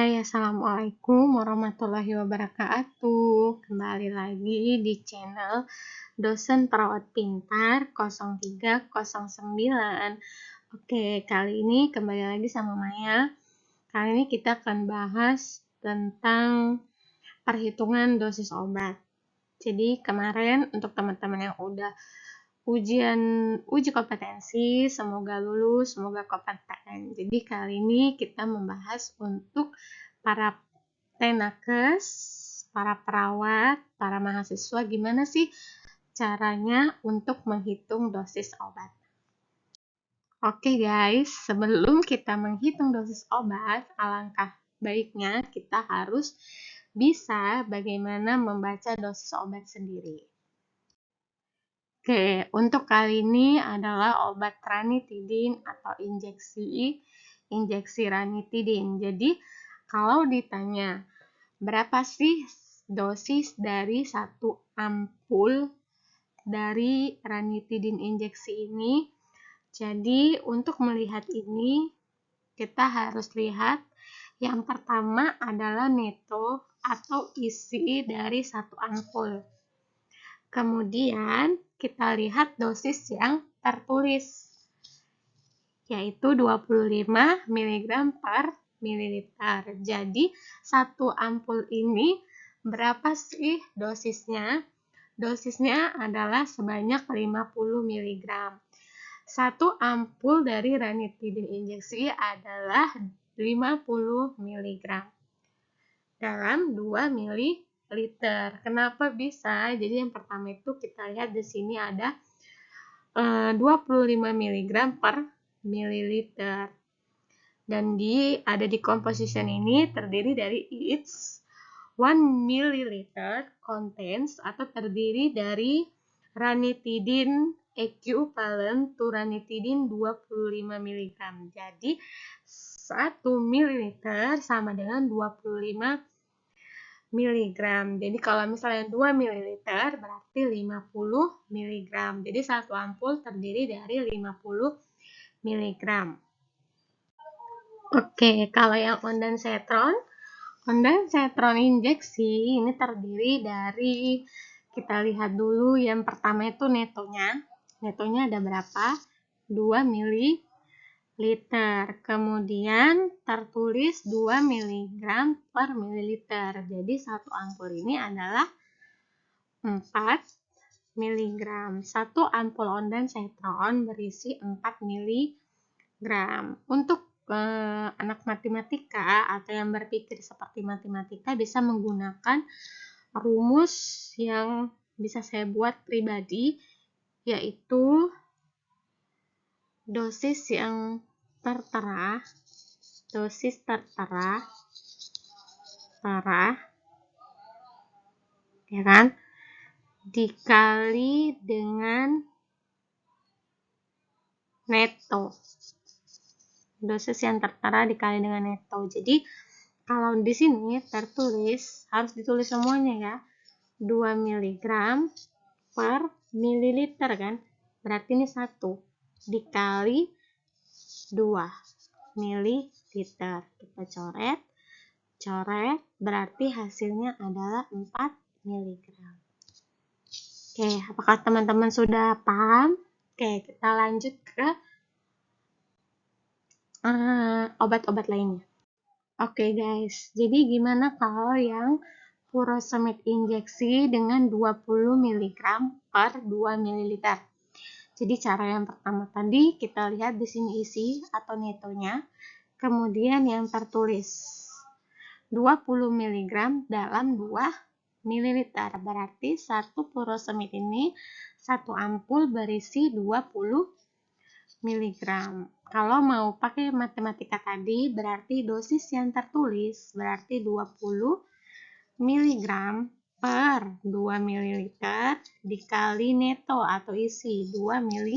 Hai, Assalamualaikum warahmatullahi wabarakatuh. Kembali lagi di channel Dosen Perawat Pintar 0309. Oke, kali ini kembali lagi sama Maya. Kali ini kita akan bahas tentang perhitungan dosis obat. Jadi kemarin untuk teman-teman yang udah uji kompetensi, semoga lulus, semoga kompeten. Jadi kali ini kita membahas untuk para tenakes, para perawat, para mahasiswa, gimana sih caranya untuk menghitung dosis obat. Oke guys, sebelum kita menghitung dosis obat, alangkah baiknya kita harus bisa bagaimana membaca dosis obat sendiri. Oke, untuk kali ini adalah obat ranitidin atau injeksi ranitidin. Jadi, kalau ditanya berapa sih dosis dari satu ampul dari ranitidin injeksi ini? Jadi, untuk melihat ini, kita harus lihat yang pertama adalah neto atau isi dari satu ampul. Kemudian kita lihat dosis yang tertulis, yaitu 25 mg per mililiter. Jadi, satu ampul ini berapa sih dosisnya? Dosisnya adalah sebanyak 50 mg. Satu ampul dari ranitidin injeksi adalah 50 mg dalam 2 ml. Kenapa bisa? Jadi yang pertama itu kita lihat di sini ada 25 mg per mililiter. Dan ada di composition ini terdiri dari each 1 ml contains atau terdiri dari ranitidin equivalent to ranitidin 25 mg. Jadi 1 ml sama dengan 25 mg. Jadi kalau misalnya 2 ml berarti 50 mg. Jadi satu ampul terdiri dari 50 mg. Oke, kalau yang ondansetron injeksi ini terdiri dari, kita lihat dulu yang pertama itu netonya. Netonya ada berapa? 2 ml. Kemudian tertulis 2 mg per mililiter. Jadi satu ampul ini adalah 4 mg. Satu ampul ondansetron berisi 4 mg. Untuk anak matematika atau yang berpikir seperti matematika bisa menggunakan rumus yang bisa saya buat pribadi, yaitu dosis tertera ya kan, dikali dengan neto. Dosis yang tertera dikali dengan neto. Jadi kalau di sini tertulis, harus ditulis semuanya ya, 2 mg per mililiter kan, berarti ini 1 dikali 2 mililiter. Kita coret, berarti hasilnya adalah 4 mg. Oke, apakah teman-teman sudah paham? Oke, kita lanjut ke obat-obat lainnya. Oke guys, jadi gimana kalau yang furosemid injeksi dengan 20 mg per 2 ml? Jadi cara yang pertama tadi kita lihat di sini isi atau netonya, kemudian yang tertulis 20 mg dalam 2 ml, berarti satu furosemid ini satu ampul berisi 20 mg. Kalau mau pakai matematika tadi, berarti dosis yang tertulis berarti 20 mg per 2 ml dikali neto atau isi 2 ml.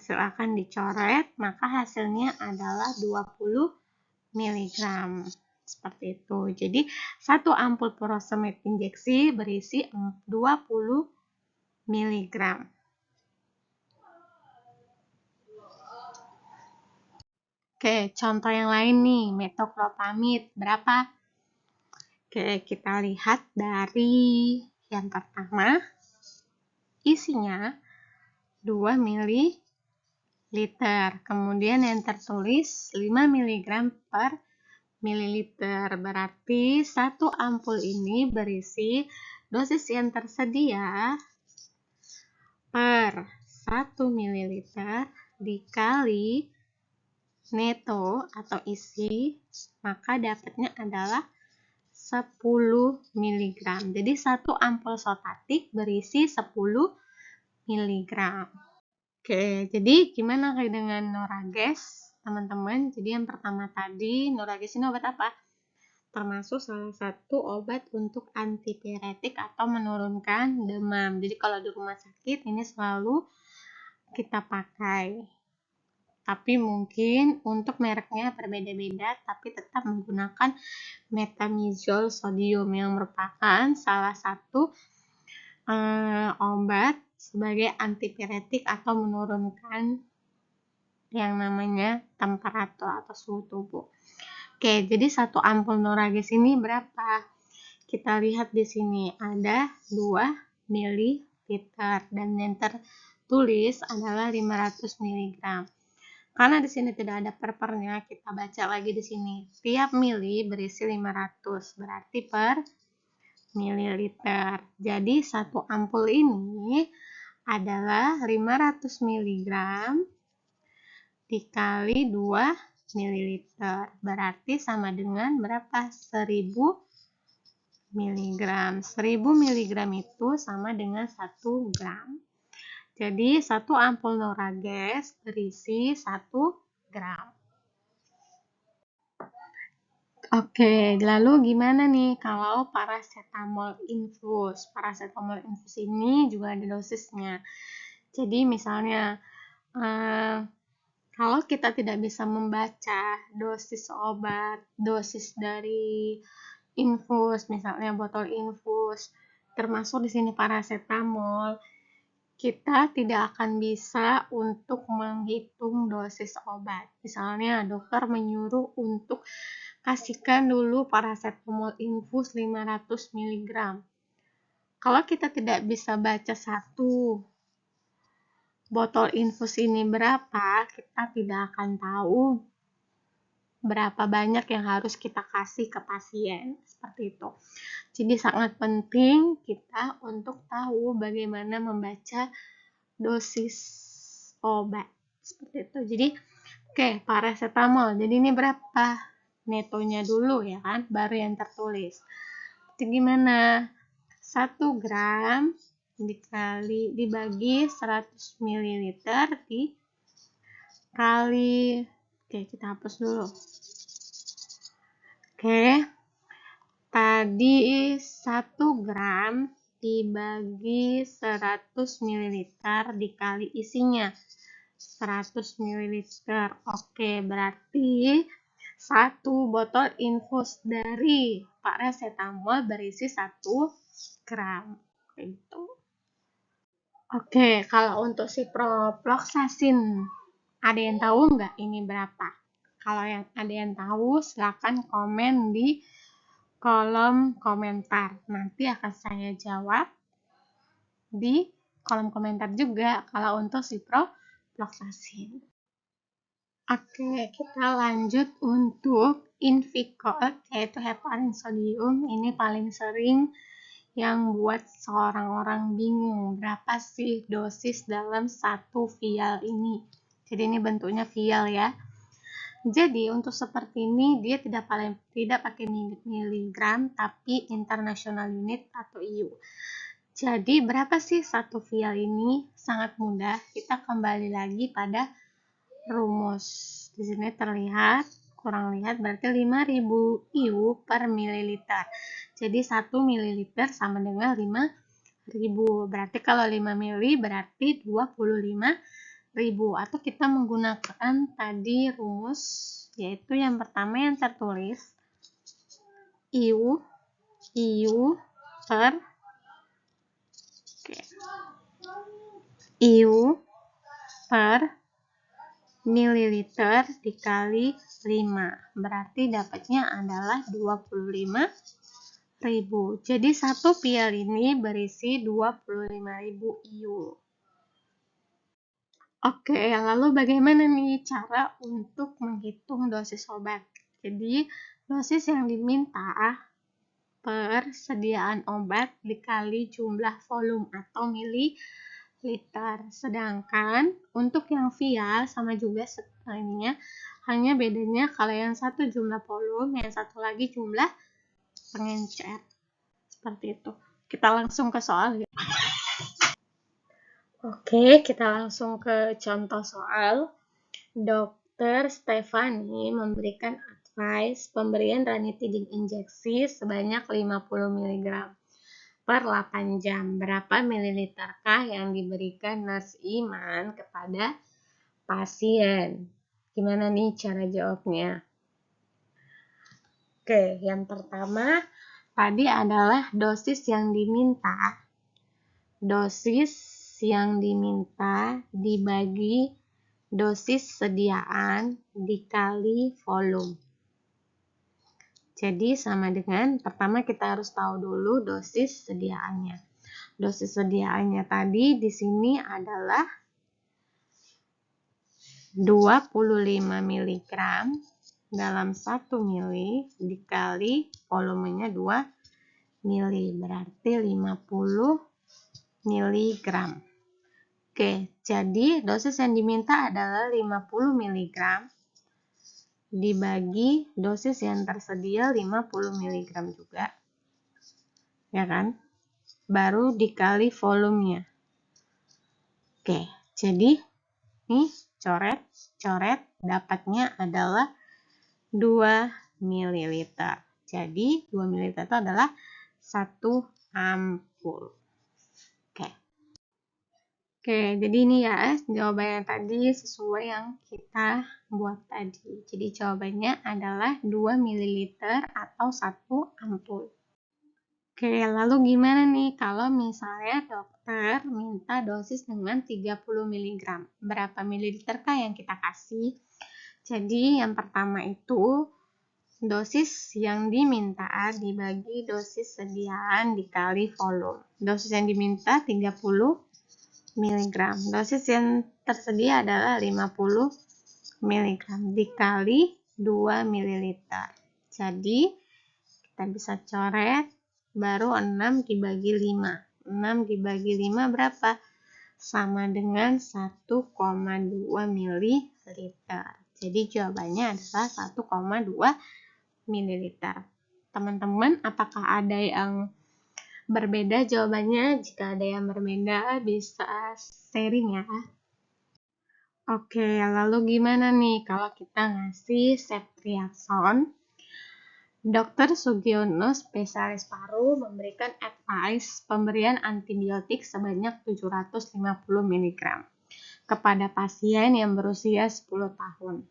Silakan dicoret, maka hasilnya adalah 20 mg. Seperti itu. Jadi, satu ampul furosemid injeksi berisi 20 mg. Oke, contoh yang lain nih, metoclopramid berapa? Oke, kita lihat dari yang pertama, isinya 2 ml. Kemudian yang tertulis 5 mg per mililiter. Berarti satu ampul ini berisi dosis yang tersedia per 1 ml dikali neto atau isi, maka dapatnya adalah 10 mg. Jadi satu ampul sotatik berisi 10 mg. Oke, jadi gimana kayak dengan Norages, teman-teman? Jadi yang pertama tadi, Norages ini obat apa? Termasuk salah satu obat untuk antipiretik atau menurunkan demam. Jadi kalau di rumah sakit ini selalu kita pakai. Tapi mungkin untuk mereknya berbeda-beda, tapi tetap menggunakan metamizole sodium yang merupakan salah satu obat sebagai antipiretik atau menurunkan yang namanya temperatur atau suhu tubuh. Oke, jadi satu ampul Norages ini berapa? Kita lihat di sini ada 2 ml dan yang tertulis adalah 500 mg. Karena di sini tidak ada per-pernya, kita baca lagi di sini. Tiap mili berisi 500, berarti per mililiter. Jadi satu ampul ini adalah 500 mg dikali 2 mililiter. Berarti sama dengan berapa? 1000 mg. 1000 mg itu sama dengan 1 gram. Jadi satu ampul Norages berisi 1 gram. Oke, lalu gimana nih kalau paracetamol infus? Paracetamol infus ini juga ada dosisnya. Jadi misalnya kalau kita tidak bisa membaca dosis obat, dosis dari infus, misalnya botol infus, termasuk di sini paracetamol, kita tidak akan bisa untuk menghitung dosis obat. Misalnya dokter menyuruh untuk kasihkan dulu paracetamol infus 500 mg. Kalau kita tidak bisa baca satu botol infus ini berapa, kita tidak akan tahu berapa banyak yang harus kita kasih ke pasien, seperti itu. Jadi sangat penting kita untuk tahu bagaimana membaca dosis obat, seperti itu. Jadi oke, paracetamol. Jadi ini berapa? Netonya dulu ya kan, baru yang tertulis. Jadi gimana? 1 gram dibagi 100 ml dikali, oke kita hapus dulu. Oke, tadi 1 gram dibagi 100 ml dikali isinya 100 ml. Oke, berarti satu botol infus dari paracetamol berisi 1 gram. Gitu. Oke, kalau untuk ciprofloxacin, ada yang tahu nggak ini berapa? Kalau yang ada yang tahu, silakan komen di kolom komentar. Nanti akan saya jawab di kolom komentar juga kalau untuk ciprofloxacin. Oke, kita lanjut untuk Invicol, yaitu heparin sodium. Ini paling sering yang buat seorang orang bingung berapa sih dosis dalam satu vial ini. Jadi ini bentuknya vial ya. Jadi untuk seperti ini dia tidak pakai miligram tapi international unit atau IU. Jadi berapa sih satu vial ini? Sangat mudah. Kita kembali lagi pada rumus. Di sini terlihat kurang lihat berarti 5000 IU per mililiter. Jadi 1 mililiter sama dengan 5000. Berarti kalau 5 mili berarti 25.000. Atau kita menggunakan tadi rumus, yaitu yang pertama yang tertulis IU per IU per mililiter dikali 5. Berarti dapatnya adalah 25.000. Jadi satu vial ini berisi 25.000 IU. Oke, lalu bagaimana nih cara untuk menghitung dosis obat? Jadi, dosis yang diminta per sediaan obat dikali jumlah volume atau mililiter. Sedangkan untuk yang vial sama juga ininya, hanya bedanya kalau yang satu jumlah volume, yang satu lagi jumlah pengencer. Seperti itu. Kita langsung ke soal ya. Oke, kita langsung ke contoh soal. Dr. Stefani memberikan advice pemberian ranitidin injeksi sebanyak 50 mg per 8 jam. Berapa mililiterkah yang diberikan Nurse Iman kepada pasien? Gimana nih cara jawabnya? Oke, yang pertama tadi adalah dosis yang diminta. Dosis yang diminta dibagi dosis sediaan dikali volume. Jadi sama dengan pertama kita harus tahu dulu dosis sediaannya. Dosis sediaannya tadi di sini adalah 25 mg dalam 1 mili dikali volumenya 2 mili, berarti 50 mg. Oke, jadi dosis yang diminta adalah 50 mg dibagi dosis yang tersedia 50 mg juga. Ya kan? Baru dikali volumenya. Oke, jadi nih coret dapatnya adalah 2 ml. Jadi 2 ml itu adalah 1 ampul. Oke, jadi ini ya jawabannya tadi sesuai yang kita buat tadi. Jadi jawabannya adalah 2 ml atau 1 ampul. Oke, lalu gimana nih kalau misalnya dokter minta dosis dengan 30 mg? Berapa mililiter kah yang kita kasih? Jadi yang pertama itu dosis yang diminta dibagi dosis sediaan dikali volume. Dosis yang diminta 30 mg. Dosis yang tersedia adalah 50 mg dikali 2 ml. Jadi kita bisa coret baru 6 dibagi 5. 6 dibagi 5 berapa? Sama dengan 1,2 ml. Jadi jawabannya adalah 1,2 ml. Teman-teman, apakah ada yang berbeda jawabannya? Jika ada yang berbeda, bisa sharing ya. Oke, lalu gimana nih kalau kita ngasih ceftriaxone? Dr. Sugiono, spesialis paru, memberikan advice pemberian antibiotik sebanyak 750 mg kepada pasien yang berusia 10 tahun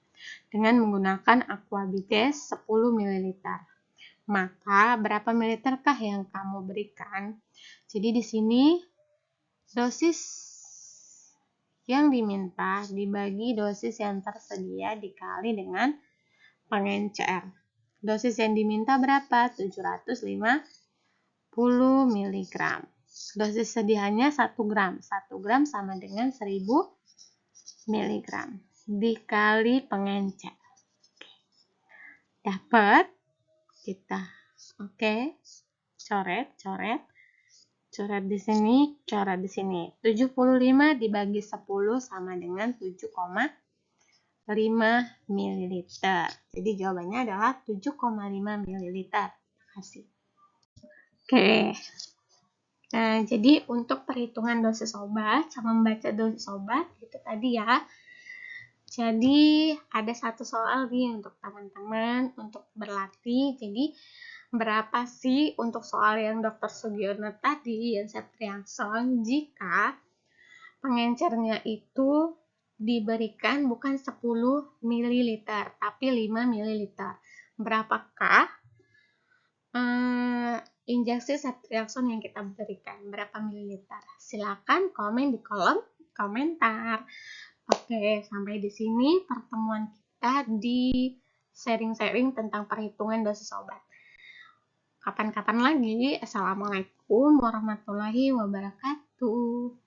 dengan menggunakan Aquabides 10 ml. Maka berapa mililiterkah yang kamu berikan? Jadi di sini dosis yang diminta dibagi dosis yang tersedia dikali dengan pengencer. Dosis yang diminta berapa? 750 mg. Dosis sedianya 1 gram. 1 gram sama dengan 1000 mg dikali pengencer. Dapat kita. Oke. Coret di sini, coret di sini. 75 dibagi 10 sama dengan 7,5 ml. Jadi jawabannya adalah 7,5 ml. Terima kasih. Oke. Nah, jadi untuk perhitungan dosis obat sama membaca dosis obat itu tadi ya. Jadi ada satu soal nih untuk teman-teman untuk berlatih. Jadi berapa sih untuk soal yang Dr. Sugiono tadi yang ceftriaxone jika pengencernya itu diberikan bukan 10 ml tapi 5 ml. Berapakah injeksi ceftriaxone yang kita berikan? Berapa mililiter? Silakan komen di kolom komentar. Oke, sampai di sini pertemuan kita di sharing-sharing tentang perhitungan dosis obat. Kapan-kapan lagi. Assalamualaikum warahmatullahi wabarakatuh.